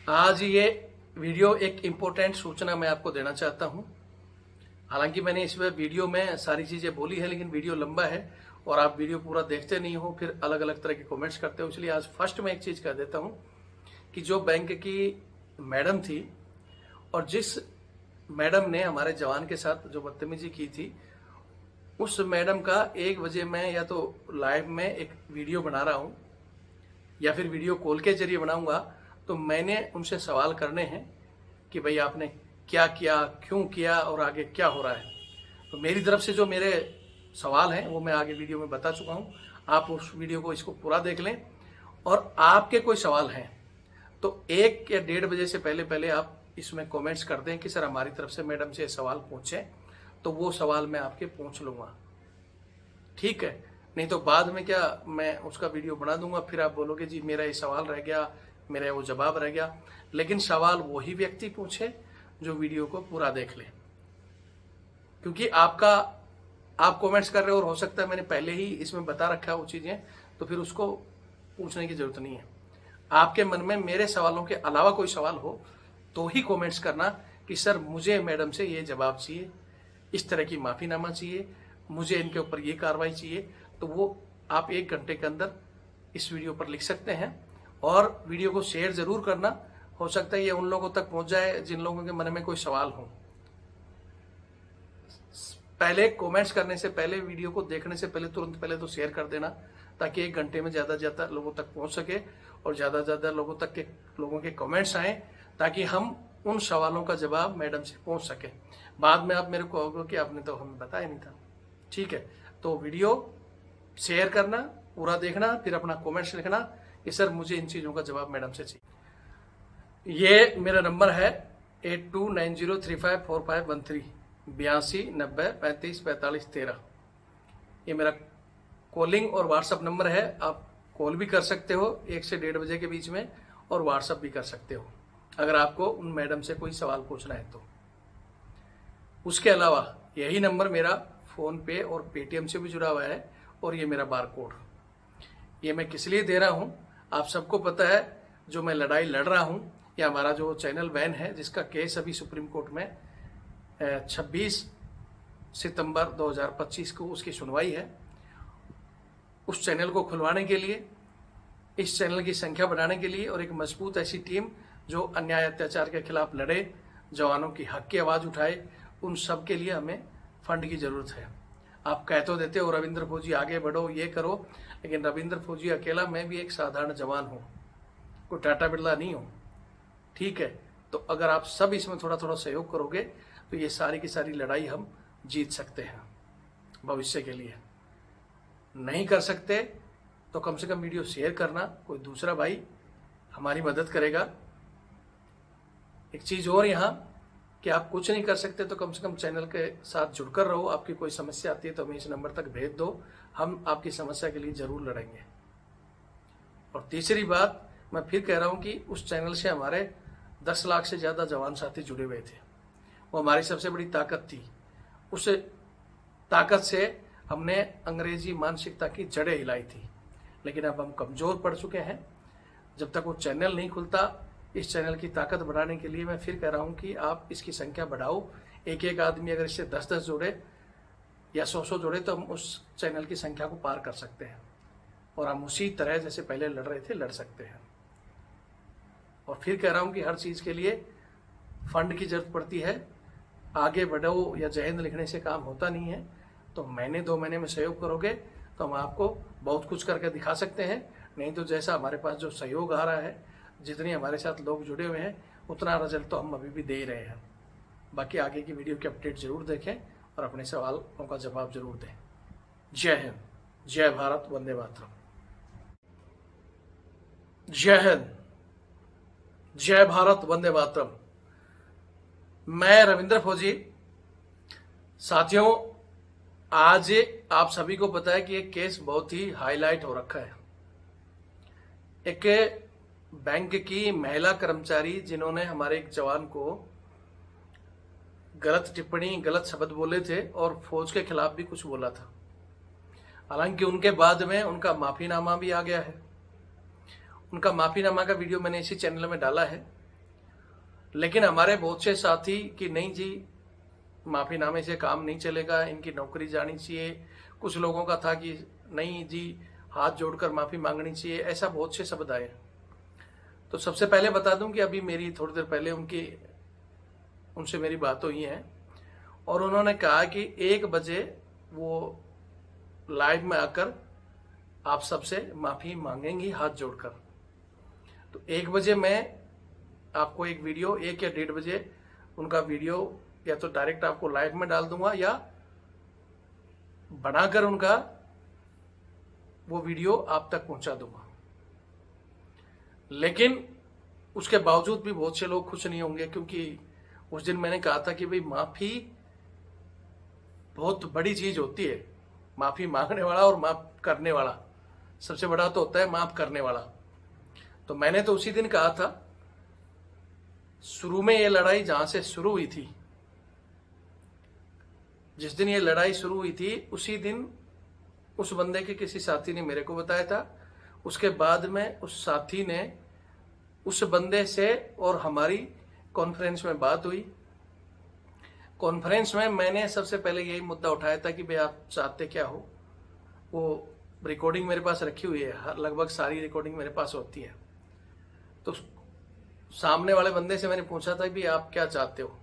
आज ये वीडियो एक इम्पोर्टेंट सूचना मैं आपको देना चाहता हूं। हालांकि मैंने इस वीडियो में सारी चीज़ें बोली है, लेकिन वीडियो लंबा है और आप वीडियो पूरा देखते नहीं हो, फिर अलग अलग तरह के कमेंट्स करते हो। इसलिए आज फर्स्ट में एक चीज़ कह देता हूं कि जो बैंक की मैडम थी और जिस मैडम ने हमारे जवान के साथ जो बदतमीजी की थी, उस मैडम का 1 बजे मैं या तो लाइव में एक वीडियो बना रहा हूँ या फिर वीडियो कॉल के जरिए बनाऊंगा। तो मैंने उनसे सवाल करने हैं कि भाई आपने क्या किया, क्यों किया और आगे क्या हो रहा है। तो मेरी तरफ से जो मेरे सवाल हैं वो मैं आगे वीडियो में बता चुका हूँ। आप उस वीडियो को इसको पूरा देख लें और आपके कोई सवाल हैं तो 1 या 1:30 बजे से पहले पहले आप इसमें कमेंट्स कर दें कि सर हमारी तरफ से मैडम से सवाल पूछें, तो वो सवाल मैं आपके पूछ लूँगा, ठीक है। नहीं तो बाद में क्या मैं उसका वीडियो बना दूंगा, फिर आप बोलोगे जी मेरा ये सवाल रह गया, मेरा वो जवाब रह गया। लेकिन सवाल वही व्यक्ति पूछे जो वीडियो को पूरा देख ले, क्योंकि आप कमेंट्स कर रहे हो और हो सकता है मैंने पहले ही इसमें बता रखा है वो चीज़ें, तो फिर उसको पूछने की जरूरत नहीं है। आपके मन में मेरे सवालों के अलावा कोई सवाल हो तो ही कमेंट्स करना कि सर मुझे मैडम से ये जवाब चाहिए, इस तरह की माफ़ीनामा चाहिए, मुझे इनके ऊपर ये कार्रवाई चाहिए। तो वो आप 1 घंटे के अंदर इस वीडियो पर लिख सकते हैं और वीडियो को शेयर ज़रूर करना। हो सकता है ये उन लोगों तक पहुंच जाए जिन लोगों के मन में कोई सवाल हो। पहले कमेंट्स करने से पहले, वीडियो को देखने से पहले, तुरंत पहले तो शेयर कर देना, ताकि 1 घंटे में ज़्यादा से ज़्यादा लोगों तक पहुंच सके और ज़्यादा से ज़्यादा लोगों के कमेंट्स आएँ, ताकि हम उन सवालों का जवाब मैडम से पहुँच सके। बाद में आप मेरे को कहोगे कि आपने तो हमें बताया नहीं था, ठीक है। तो वीडियो शेयर करना, पूरा देखना, फिर अपना कमेंट्स लिखना कि सर मुझे इन चीज़ों का जवाब मैडम से चाहिए। ये मेरा नंबर है 8290354513 8290354513। ये मेरा कॉलिंग और व्हाट्सअप नंबर है। आप कॉल भी कर सकते हो 1 से 1:30 बजे के बीच में, और व्हाट्सअप भी कर सकते हो अगर आपको उन मैडम से कोई सवाल पूछना है तो। उसके अलावा यही नंबर मेरा फ़ोन पे और पेटीएम से भी जुड़ा हुआ है, और ये मेरा बारकोड। ये मैं किस लिए दे रहा हूँ, आप सबको पता है। जो मैं लड़ाई लड़ रहा हूँ, या हमारा जो चैनल बैन है, जिसका केस अभी सुप्रीम कोर्ट में 26 सितंबर 2025 को उसकी सुनवाई है, उस चैनल को खुलवाने के लिए, इस चैनल की संख्या बढ़ाने के लिए और एक मजबूत ऐसी टीम जो अन्याय अत्याचार के खिलाफ लड़े, जवानों की हक की आवाज़ उठाए, उन सब के लिए हमें फंड की ज़रूरत है। आप कह तो देते हो रविंद्र फौजी आगे बढ़ो, ये करो, लेकिन रविंद्र फौजी अकेला, मैं भी एक साधारण जवान हूँ, कोई टाटा बिरला नहीं हूँ, ठीक है। तो अगर आप सब इसमें थोड़ा थोड़ा सहयोग करोगे तो ये सारी की सारी लड़ाई हम जीत सकते हैं भविष्य के लिए। नहीं कर सकते तो कम से कम वीडियो शेयर करना, कोई दूसरा भाई हमारी मदद करेगा। एक चीज़ और यहाँ कि आप कुछ नहीं कर सकते तो कम से कम चैनल के साथ जुड़कर रहो। आपकी कोई समस्या आती है तो हमें इस नंबर तक भेज दो, हम आपकी समस्या के लिए ज़रूर लड़ेंगे। और तीसरी बात मैं फिर कह रहा हूँ कि उस चैनल से हमारे 10 लाख से ज़्यादा जवान साथी जुड़े हुए थे, वो हमारी सबसे बड़ी ताकत थी। उस ताकत से हमने अंग्रेजी मानसिकता की जड़ें हिलाई थी, लेकिन अब हम कमज़ोर पड़ चुके हैं। जब तक वो चैनल नहीं खुलता, इस चैनल की ताकत बढ़ाने के लिए मैं फिर कह रहा हूँ कि आप इसकी संख्या बढ़ाओ। एक आदमी अगर इससे 10 जोड़े या 100 जोड़े तो हम उस चैनल की संख्या को पार कर सकते हैं, और हम उसी तरह जैसे पहले लड़ रहे थे लड़ सकते हैं। और फिर कह रहा हूँ कि हर चीज़ के लिए फंड की जरूरत पड़ती है। आगे बढ़ो या जय हिंद लिखने से काम होता नहीं है। तो महीने 2 महीने में सहयोग करोगे तो हम आपको बहुत कुछ करके दिखा सकते हैं। नहीं तो जैसा हमारे पास जो सहयोग आ रहा है, जितने हमारे साथ लोग जुड़े हुए हैं, उतना रिजल्ट तो हम अभी भी दे ही रहे हैं। बाकी आगे की वीडियो की अपडेट ज़रूर देखें और अपने सवालों का जवाब जरूर दें। जय हिंद, जय भारत, वंदे मातरम। जय हिंद, जय भारत, वंदे मातरम। मैं रविंद्र फौजी। साथियों, आज आप सभी को पता है कि एक केस बहुत ही हाईलाइट हो रखा है। एक बैंक की महिला कर्मचारी जिन्होंने हमारे एक जवान को गलत टिप्पणी, गलत शब्द बोले थे और फौज के खिलाफ भी कुछ बोला था। हालांकि उनके बाद में उनका माफीनामा भी आ गया है। उनका माफीनामा का वीडियो मैंने इसी चैनल में डाला है। लेकिन हमारे बहुत से साथी कि नहीं जी, माफीनामे से काम नहीं चलेगा, इनकी नौकरी जानी चाहिए। कुछ लोगों का था कि नहीं जी, हाथ जोड़कर माफी मांगनी चाहिए, ऐसा बहुत से शब्द आए। तो सबसे पहले बता दूं कि अभी मेरी थोड़ी देर पहले उनसे मेरी बात हुई है और उन्होंने कहा कि 1 बजे वो लाइव में आकर आप सबसे माफी मांगेंगी हाथ जोड़कर। तो 1 बजे मैं आपको एक वीडियो 1 या 1:30 बजे उनका वीडियो या तो डायरेक्ट आपको लाइव में डाल दूंगा या बनाकर उनका वो वीडियो आप तक पहुंचा दूंगा। लेकिन उसके बावजूद भी बहुत से लोग खुश नहीं होंगे, क्योंकि उस दिन मैंने कहा था कि भाई माफी बहुत बड़ी चीज होती है। माफी मांगने वाला और माफ करने वाला, सबसे बड़ा तो होता है माफ करने वाला। तो मैंने तो उसी दिन कहा था, शुरू में ये लड़ाई जहां से शुरू हुई थी, जिस दिन ये लड़ाई शुरू हुई थी उसी दिन उस बंदे के किसी साथी ने मेरे को बताया था। उसके बाद में उस साथी ने उस बंदे से और हमारी कॉन्फ्रेंस में बात हुई। कॉन्फ्रेंस में मैंने सबसे पहले यही मुद्दा उठाया था कि भाई आप चाहते क्या हो। वो रिकॉर्डिंग मेरे पास रखी हुई है, लगभग सारी रिकॉर्डिंग मेरे पास होती है। तो सामने वाले बंदे से मैंने पूछा था कि आप क्या चाहते हो,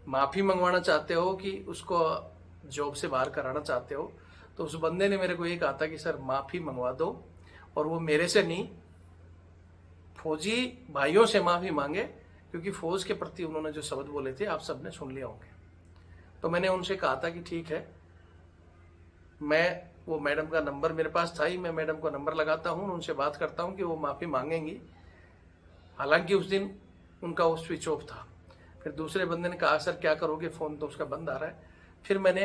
माफी मंगवाना चाहते हो कि उसको जॉब से बाहर कराना चाहते हो। तो उस बंदे ने मेरे को ये कहा था कि सर माफी मंगवा दो, और वो मेरे से नहीं, फौजी भाइयों से माफी मांगे, क्योंकि फौज के प्रति उन्होंने जो शब्द बोले थे आप सबने सुन लिया होंगे। तो मैंने उनसे कहा था कि ठीक है, मैं वो मैडम का नंबर मेरे पास था ही, मैं मैडम को नंबर लगाता हूँ, उनसे बात करता हूँ कि वो माफी मांगेंगी। हालांकि उस दिन उनका वो स्विच ऑफ था। फिर दूसरे बंदे ने कहा सर क्या करोगे, फोन तो उसका बंद आ रहा है। फिर मैंने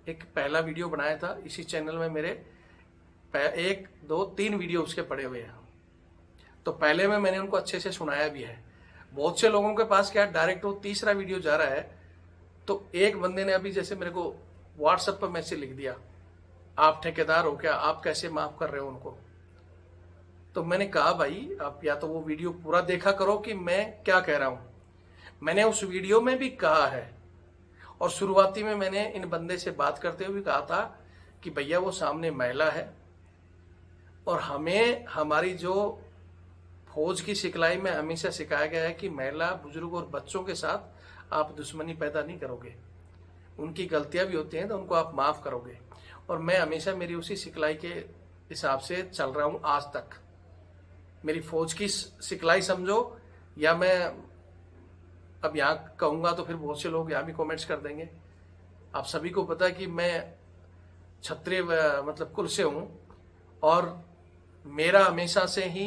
एक पहला वीडियो बनाया था इसी चैनल में, मेरे 1 2 3 वीडियो उसके पड़े हुए हैं। तो पहले में मैंने उनको अच्छे से सुनाया भी है। बहुत से लोगों के पास क्या डायरेक्ट वो तीसरा वीडियो जा रहा है। तो एक बंदे ने अभी जैसे मेरे को व्हाट्सएप पर मैसेज लिख दिया, आप ठेकेदार हो क्या, आप कैसे माफ कर रहे हो उनको। तो मैंने कहा भाई आप या तो वो वीडियो पूरा देखा करो कि मैं क्या कह रहा हूं। मैंने उस वीडियो में भी कहा है, और शुरुआती में मैंने इन बंदे से बात करते हुए कहा था कि भैया वो सामने महिला है, और हमें हमारी जो फौज की सिखलाई में हमेशा सिखाया गया है कि महिला, बुजुर्ग और बच्चों के साथ आप दुश्मनी पैदा नहीं करोगे, उनकी गलतियां भी होती हैं तो उनको आप माफ करोगे। और मैं हमेशा मेरी उसी सिखलाई के हिसाब से चल रहा हूं आज तक। मेरी फौज की सिखलाई समझो, या मैं अब यहाँ कहूंगा तो फिर बहुत से लोग यहाँ भी कमेंट्स कर देंगे। आप सभी को पता है कि मैं क्षत्रिय मतलब कुल से हूं, और मेरा हमेशा से ही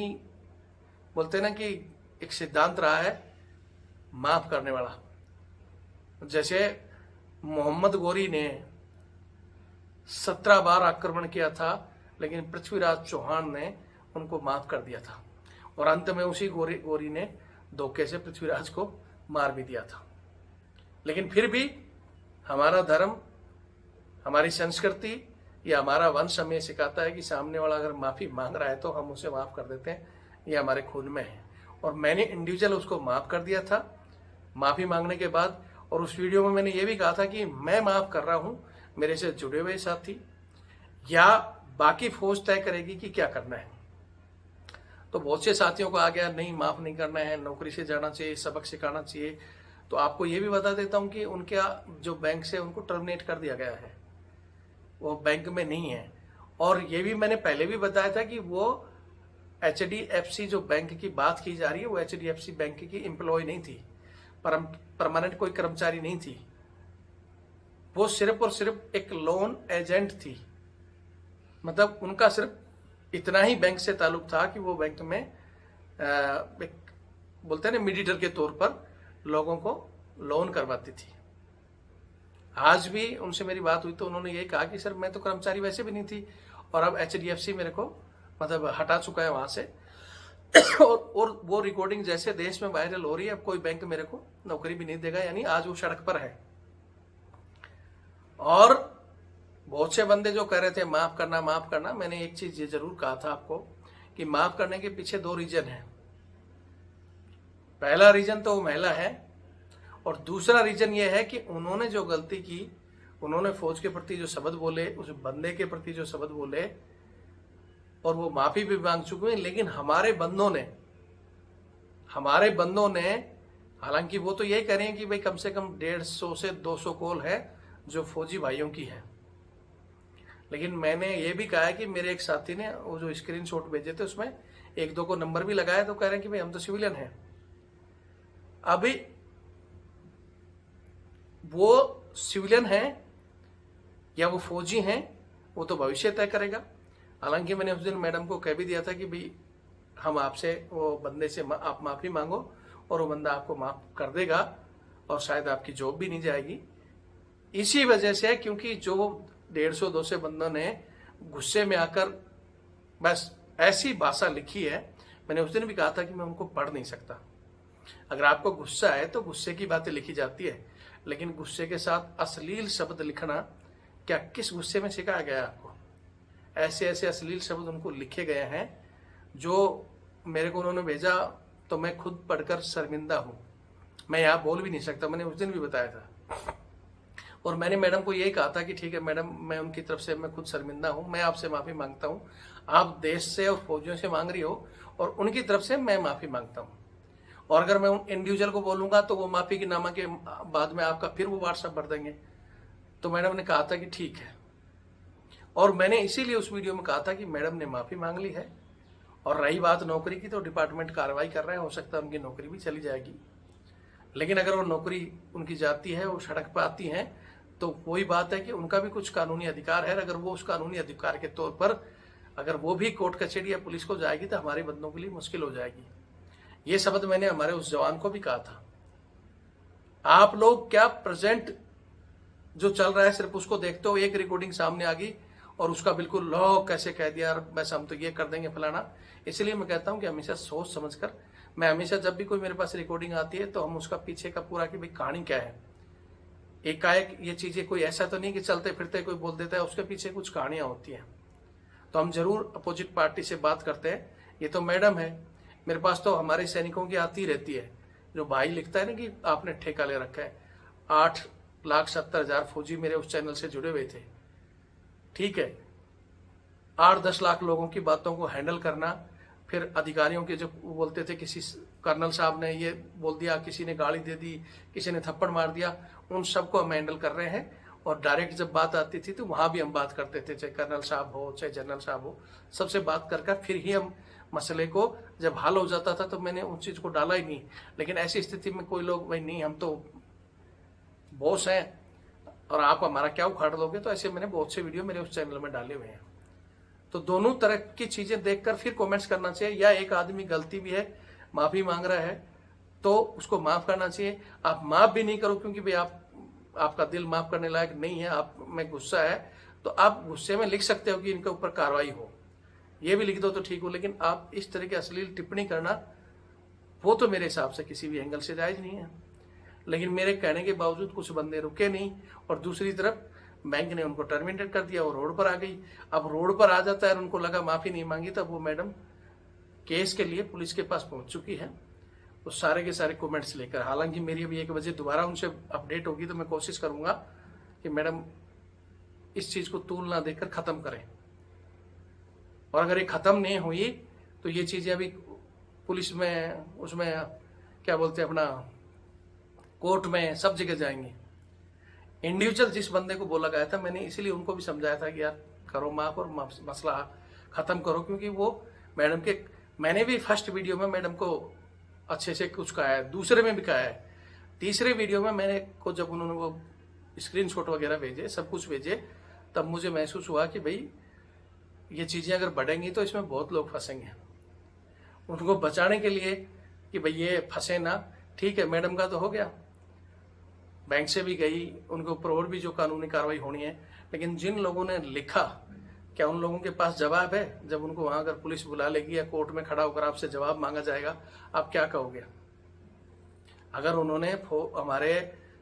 बोलते हैं ना कि एक सिद्धांत रहा है माफ करने वाला। जैसे मोहम्मद गोरी ने 17 बार आक्रमण किया था, लेकिन पृथ्वीराज चौहान ने उनको माफ कर दिया था, और अंत में उसी गोरी ने धोखे से पृथ्वीराज को मार भी दिया था। लेकिन फिर भी हमारा धर्म, हमारी संस्कृति या हमारा वंश हमें सिखाता है कि सामने वाला अगर माफी मांग रहा है तो हम उसे माफ कर देते हैं, ये हमारे खून में है। और मैंने इंडिविजुअल उसको माफ कर दिया था माफी मांगने के बाद। और उस वीडियो में मैंने ये भी कहा था कि मैं माफ कर रहा हूं, मेरे से जुड़े हुए साथी या बाकी फौज तय करेगी कि क्या करना है। तो बहुत से साथियों को आ गया नहीं माफ नहीं करना है, नौकरी से जाना चाहिए, सबक सिखाना चाहिए। तो आपको ये भी बता देता हूं कि उनके जो बैंक से उनको टर्मिनेट कर दिया गया है, वो बैंक में नहीं है। और ये भी मैंने पहले भी बताया था कि वो HDFC जो बैंक की बात की जा रही है, वो HDFC बैंक की एम्प्लॉय नहीं थी, परमानेंट कोई कर्मचारी नहीं थी, वो सिर्फ और सिर्फ एक लोन एजेंट थी। मतलब उनका सिर्फ इतना ही बैंक से ताल्लुक था कि वो बैंक में एक बोलते हैं ना मीडिएटर के तौर पर लोगों को लोन करवाती थी। आज भी उनसे मेरी बात हुई तो उन्होंने ये कहा कि सर मैं तो कर्मचारी वैसे भी नहीं थी, और अब HDFC मेरे को मतलब हटा चुका है वहां से और वो रिकॉर्डिंग जैसे देश में वायरल हो रही है, अब कोई बैंक मेरे को नौकरी भी नहीं देगा, यानी आज वो सड़क पर है। और बहुत से बंदे जो कह रहे थे माफ करना, मैंने एक चीज ये जरूर कहा था आपको कि माफ करने के पीछे 2 रीजन है। पहला रीजन तो वो महिला है, और दूसरा रीजन ये है कि उन्होंने जो गलती की, उन्होंने फौज के प्रति जो शब्द बोले, उस बंदे के प्रति जो शब्द बोले, और वो माफी भी मांग चुके हैं। लेकिन हमारे बंदों ने हालांकि वो तो यही कह रहे हैं कि भाई कम से कम 150 से 200 कॉल है जो फौजी भाइयों की है, लेकिन मैंने ये भी कहा है कि मेरे एक साथी ने वो जो स्क्रीनशॉट भेजे थे उसमें 1-2 को नंबर भी लगाया, तो कह रहे हैं कि भाई हम तो सिविलियन हैं। अभी वो सिविलियन हैं या वो फौजी हैं, वो तो भविष्य तय करेगा। हालांकि मैंने उस दिन मैडम को कह भी दिया था कि भाई हम आपसे, वो बंदे से आप माफ़ी मांगो और वो बंदा आपको माफ़ कर देगा और शायद आपकी जॉब भी नहीं जाएगी। इसी वजह से, क्योंकि जो 150-200 बंदों ने गुस्से में आकर बस ऐसी भाषा लिखी है, मैंने उस दिन भी कहा था कि मैं उनको पढ़ नहीं सकता। अगर आपको गुस्सा है तो गुस्से की बातें लिखी जाती है, लेकिन गुस्से के साथ अश्लील शब्द लिखना क्या किस गुस्से में सिखाया गया है आपको? ऐसे ऐसे अश्लील शब्द उनको लिखे गए हैं जो मेरे को उन्होंने भेजा, तो मैं खुद पढ़कर शर्मिंदा हूँ। मैं यहाँ बोल भी नहीं सकता, मैंने उस दिन भी बताया था। और मैंने मैडम को यही कहा था कि ठीक है मैडम, मैं उनकी तरफ से मैं खुद शर्मिंदा हूँ, मैं आपसे माफ़ी मांगता हूँ। आप देश से और फौजियों से मांग रही हो और उनकी तरफ से मैं माफ़ी मांगता हूँ। और अगर मैं उन इंडिविजुअल को बोलूँगा तो वो माफ़ी की नामा के बाद में आपका फिर वो व्हाट्सएप भर देंगे। तो मैडम ने कहा था कि ठीक है, और मैंने इसीलिए उस वीडियो में कहा था कि मैडम ने माफ़ी मांग ली है। और रही बात नौकरी की, तो डिपार्टमेंट कार्रवाई कर रहा है, हो सकता है उनकी नौकरी भी चली जाएगी। लेकिन अगर वो नौकरी उनकी जाती है, वो सड़क पर आती हैं, तो वही बात है कि उनका भी कुछ कानूनी अधिकार है। अगर वो उस कानूनी अधिकार के तौर पर अगर वो भी कोर्ट कचहरी या पुलिस को जाएगी तो हमारे बंदों के लिए मुश्किल हो जाएगी। ये शब्द मैंने हमारे उस जवान को भी कहा था। आप लोग क्या प्रेजेंट जो चल रहा है सिर्फ उसको देखते हो? एक रिकॉर्डिंग सामने आ गई और उसका बिल्कुल लो कैसे कह दिया, बस हम तो ये कर देंगे फलाना। इसलिए मैं कहता हूँ कि हमेशा सोच समझ कर, मैं हमेशा जब भी कोई मेरे पास रिकॉर्डिंग आती है तो हम उसका पीछे का पूरा कि भाई कहानी क्या है, एकाएक ये चीज़ें कोई ऐसा तो नहीं कि चलते फिरते कोई बोल देता है, उसके पीछे कुछ कहानियाँ होती हैं। तो हम जरूर अपोजिट पार्टी से बात करते हैं। ये तो मैडम है, मेरे पास तो हमारे सैनिकों की आती रहती है। जो भाई लिखता है ना कि आपने ठेका ले रखा है, 8,70,000 फौजी मेरे उस चैनल से जुड़े हुए थे। ठीक है, 8-10 लाख लोगों की बातों को हैंडल करना, फिर अधिकारियों के जो बोलते थे किसी कर्नल साहब ने ये बोल दिया, किसी ने गाली दे दी, किसी ने थप्पड़ मार दिया, उन सबको हम हैंडल कर रहे हैं। और डायरेक्ट जब बात आती थी तो वहाँ भी हम बात करते थे, चाहे कर्नल साहब हो चाहे जनरल साहब हो, सबसे बात कर फिर ही हम मसले को जब हल हो जाता था तो मैंने उन चीज़ को डाला ही नहीं। लेकिन ऐसी स्थिति में कोई लोग भाई नहीं, हम तो बॉस हैं और आप हमारा क्या उखाड़ लोगे, तो ऐसे मैंने बहुत से वीडियो मेरे उस चैनल में डाले हुए हैं। तो दोनों तरह की चीज़ें देखकर फिर कमेंट्स करना चाहिए। या एक आदमी गलती भी है, माफ़ी मांग रहा है तो उसको माफ़ करना चाहिए। आप माफ़ भी नहीं करो क्योंकि भाई आपका दिल माफ़ करने लायक नहीं है, आप में गुस्सा है, तो आप गुस्से में लिख सकते हो कि इनके ऊपर कार्रवाई हो, ये भी लिख दो तो ठीक हो। लेकिन आप इस तरह की अश्लील टिप्पणी करना, वो तो मेरे हिसाब से किसी भी एंगल से जायज़ नहीं है। लेकिन मेरे कहने के बावजूद कुछ बंदे रुके नहीं, और दूसरी तरफ बैंक ने उनको टर्मिनेट कर दिया और रोड पर आ गई। अब रोड पर आ जाता है और उनको लगा माफ़ी नहीं मांगी, तब वो मैडम केस के लिए पुलिस के पास पहुंच चुकी है, वो सारे के सारे कमेंट्स लेकर। हालांकि मेरी अभी 1 बजे दोबारा उनसे अपडेट होगी, तो मैं कोशिश करूंगा कि मैडम इस चीज़ को तूल ना देकर ख़त्म करें। और अगर ये ख़त्म नहीं हुई तो ये चीज़ें अभी पुलिस में, उसमें क्या बोलते हैं अपना, कोर्ट में, सब जगह जाएंगे। इंडिविजुअल जिस बंदे को बोला गया था, मैंने इसीलिए उनको भी समझाया था कि यार करो माफ़ और मसला ख़त्म करो, क्योंकि वो मैडम के, मैंने भी फर्स्ट वीडियो में मैडम को अच्छे से कुछ कहा है, दूसरे में भी कहा है, तीसरे वीडियो में मैंने को जब उन्होंने वो स्क्रीनशॉट वगैरह भेजे, सब कुछ भेजे, तब मुझे महसूस हुआ कि भाई ये चीज़ें अगर बढ़ेंगी तो इसमें बहुत लोग फंसेंगे। उनको बचाने के लिए कि भाई ये फंसे ना, ठीक है मैडम का तो हो गया, बैंक से भी गई, उनके ऊपर और भी जो कानूनी कार्रवाई होनी है। लेकिन जिन लोगों ने लिखा, क्या उन लोगों के पास जवाब है? जब उनको वहां अगर पुलिस बुला लेगी या कोर्ट में खड़ा होकर आपसे जवाब मांगा जाएगा, आप क्या कहोगे? अगर उन्होंने हमारे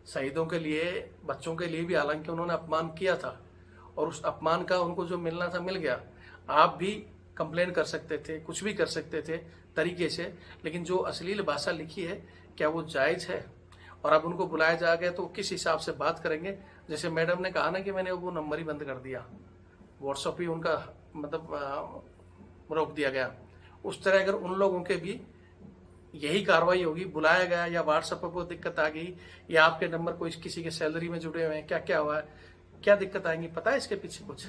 शहीदों के लिए, बच्चों के लिए भी हालांकि उन्होंने अपमान किया था और उस अपमान का उनको जो मिलना था मिल गया, आप भी कंप्लेन कर सकते थे, कुछ भी कर सकते थे, तरीके से, लेकिन जो अश्लील भाषा लिखी है क्या वो जायज़ है? और अब उनको बुलाया जा गया तो किस हिसाब से बात करेंगे? जैसे मैडम ने कहा ना कि मैंने वो नंबर ही बंद कर दिया, व्हाट्सअप ही उनका मतलब रोक दिया गया, उस तरह अगर उन लोगों के भी यही कार्रवाई होगी, बुलाया गया या व्हाट्सएप पर कोई दिक्कत आ गई या आपके नंबर कोई किसी के सैलरी में जुड़े हुए हैं, क्या क्या हुआ है, क्या दिक्कत आएंगी, पता है इसके पीछे कुछ?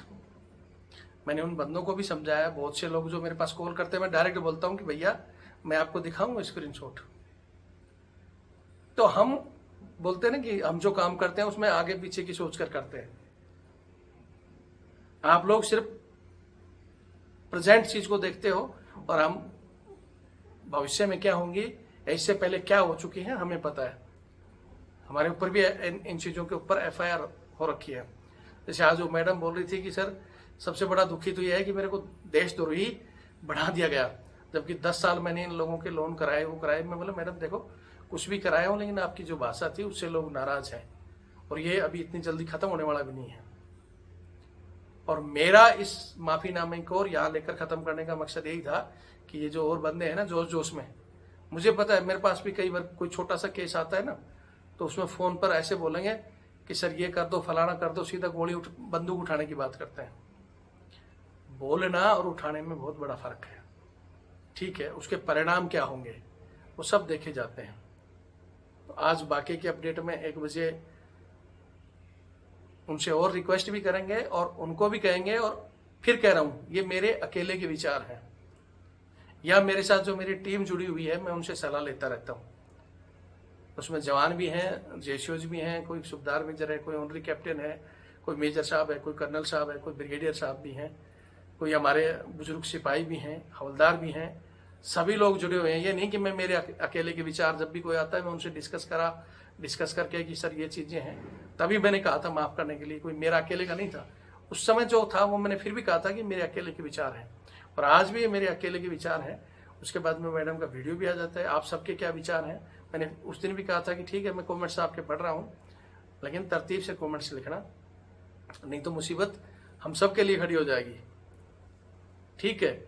मैंने उन बंदों को भी समझाया। बहुत से लोग जो मेरे पास कॉल करते हैं, मैं डायरेक्ट बोलता हूँ कि भैया मैं आपको दिखाऊंगा स्क्रीनशॉट। तो हम बोलते हैं ना कि हम जो काम करते हैं उसमें आगे पीछे की सोच कर करते हैं। आप लोग सिर्फ प्रेजेंट चीज को देखते हो और हम भविष्य में क्या होंगी, इससे पहले क्या हो चुकी है हमें पता है। हमारे ऊपर भी इन चीजों के ऊपर एफआईआर हो रखी है। जैसे आज वो मैडम बोल रही थी कि सर सबसे बड़ा दुखी तो यह है कि मेरे को देशद्रोही बढ़ा दिया गया, जबकि 10 साल मैंने इन लोगों के लोन कराए वो कराए। मैं बोला मैडम देखो कुछ भी कराया हो, लेकिन आपकी जो भाषा थी उससे लोग नाराज हैं और ये अभी इतनी जल्दी खत्म होने वाला भी नहीं है। और मेरा इस माफीनामे को और यहाँ लेकर खत्म करने का मकसद यही था कि ये जो और बंदे हैं ना जोश जोश में, मुझे पता है मेरे पास भी कई बार कोई छोटा सा केस आता है ना, तो उसमें फोन पर ऐसे बोलेंगे कि सर ये कर दो फलाना कर दो, सीधा बंदूक उठाने की बात करते हैं। बोलना और उठाने में बहुत बड़ा फर्क है, ठीक है? उसके परिणाम क्या होंगे वो सब देखे जाते हैं। तो आज बाकी के अपडेट में 1 बजे उनसे और रिक्वेस्ट भी करेंगे और उनको भी कहेंगे। और फिर कह रहा हूं ये मेरे अकेले के विचार हैं, या मेरे साथ जो मेरी टीम जुड़ी हुई है मैं उनसे सलाह लेता रहता हूं। उसमें जवान भी हैं, जेसीओज भी हैं, कोई सूबेदार मेजर है, कोई ऑनरी कैप्टन है, कोई मेजर साहब है, कोई कर्नल साहब है, कोई ब्रिगेडियर साहब भी हैं, कोई हमारे बुजुर्ग सिपाही भी हैं, हवलदार भी हैं। सभी लोग जुड़े हुए हैं। ये नहीं कि मैं मेरे अकेले के विचार, जब भी कोई आता है मैं उनसे डिस्कस करके कि सर ये चीज़ें हैं, तभी मैंने कहा था माफ़ करने के लिए। कोई मेरा अकेले का नहीं था उस समय, जो था वो मैंने फिर भी कहा था कि मेरे अकेले के विचार हैं और आज भी ये मेरे अकेले के विचार हैं। उसके बाद में मैडम का वीडियो भी आ जाता है, आप सबके क्या विचार हैं। मैंने उस दिन भी कहा था कि ठीक है मैं कमेंट्स आपके पढ़ रहा हूँ, लेकिन तरतीब से कमेंट्स लिखना, नहीं तो मुसीबत हम सब के लिए खड़ी हो जाएगी, ठीक है?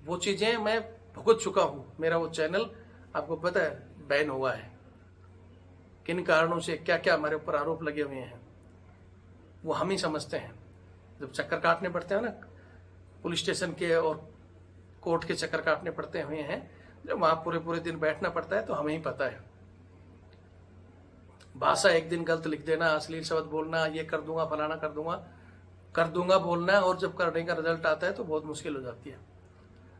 वो चीज़ें मैं भुगत चुका हूँ। मेरा वो चैनल आपको पता है बैन हुआ है, किन कारणों से, क्या क्या हमारे ऊपर आरोप लगे हुए हैं वो हम ही समझते हैं। जब चक्कर काटने पड़ते हैं ना पुलिस स्टेशन के और कोर्ट के चक्कर काटने पड़ते हुए हैं, जब वहाँ पूरे दिन बैठना पड़ता है तो हमें ही पता है। भाषा एक दिन गलत लिख देना, अश्लील शब्द बोलना, ये कर दूंगा फलाना कर दूंगा बोलना, और जब करने का रिजल्ट आता है तो बहुत मुश्किल हो जाती है।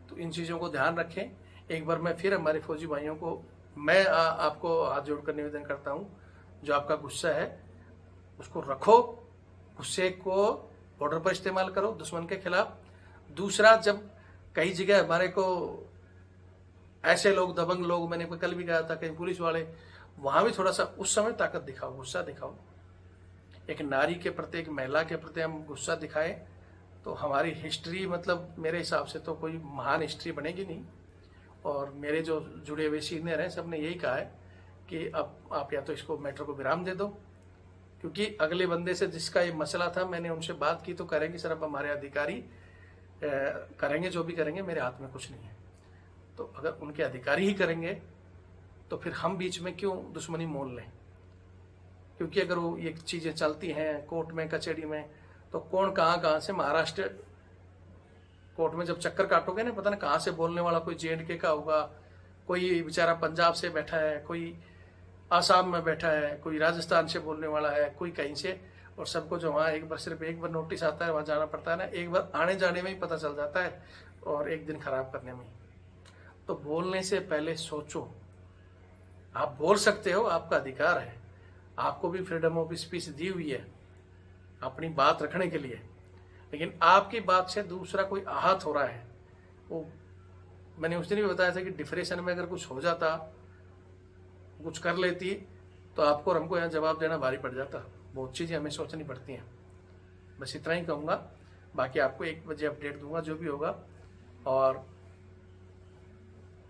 तो इन चीज़ों को ध्यान रखें। एक बार मैं फिर हमारे फौजी भाइयों को मैं आपको हाथ जोड़कर निवेदन करता हूँ, जो आपका गुस्सा है उसको रखो, गुस्से को बॉर्डर पर इस्तेमाल करो दुश्मन के खिलाफ। दूसरा, जब कई जगह हमारे को ऐसे लोग, दबंग लोग, मैंने कल भी कहा था, कहीं पुलिस वाले, वहाँ भी थोड़ा सा उस समय ताकत दिखाओ, गुस्सा दिखाओ। एक नारी के प्रति, एक महिला के प्रति हम गुस्सा दिखाएं तो हमारी हिस्ट्री, मतलब मेरे हिसाब से तो कोई महान हिस्ट्री बनेगी नहीं। और मेरे जो जुड़े हुए सीनियर हैं सब ने यही कहा है कि अब आप या तो इसको मैटर को विराम दे दो, क्योंकि अगले बंदे से जिसका ये मसला था, मैंने उनसे बात की तो करेंगे सर, अब हमारे अधिकारी करेंगे जो भी करेंगे, मेरे हाथ में कुछ नहीं है। तो अगर उनके अधिकारी ही करेंगे तो फिर हम बीच में क्यों दुश्मनी मोल लें? क्योंकि अगर वो ये चीज़ें चलती हैं कोर्ट में, कचहरी में, तो कौन कहाँ से, महाराष्ट्र कोर्ट में जब चक्कर काटोगे ना, पता ना कहाँ से बोलने वाला, कोई JNK का होगा, कोई बेचारा पंजाब से बैठा है, कोई आसाम में बैठा है, कोई राजस्थान से बोलने वाला है, कोई कहीं से, और सबको जो वहाँ सिर्फ एक बार नोटिस आता है, वहाँ जाना पड़ता है ना, एक बार आने जाने में ही पता चल जाता है और एक दिन खराब करने में। तो बोलने से पहले सोचो। आप बोल सकते हो, आपका अधिकार है, आपको भी फ्रीडम ऑफ स्पीच दी हुई है अपनी बात रखने के लिए, लेकिन आपकी बात से दूसरा कोई आहत हो रहा है। वो मैंने उस दिन भी बताया था कि डिप्रेशन में अगर कुछ हो जाता, कुछ कर लेती, तो आपको और हमको यहाँ जवाब देना भारी पड़ जाता। बहुत चीज़ें हमें सोचनी पड़ती हैं। बस इतना ही कहूँगा, बाकी आपको 1 बजे अपडेट दूंगा जो भी होगा। और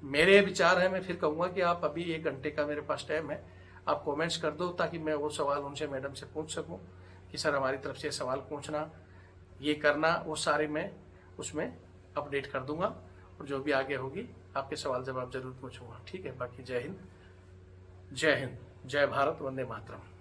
मेरे विचार हैं, मैं फिर कहूँगा कि आप अभी 1 घंटे का मेरे पास टाइम है, आप कमेंट्स कर दो ताकि मैं वो सवाल उनसे, मैडम से पूछ सकूँ कि सर हमारी तरफ से सवाल पूछना, ये करना, वो सारे मैं उसमें अपडेट कर दूंगा। और जो भी आगे होगी आपके सवाल जवाब जरूर पूछूंगा। ठीक है, बाकी जय हिंद, जय भारत, वंदे मातरम।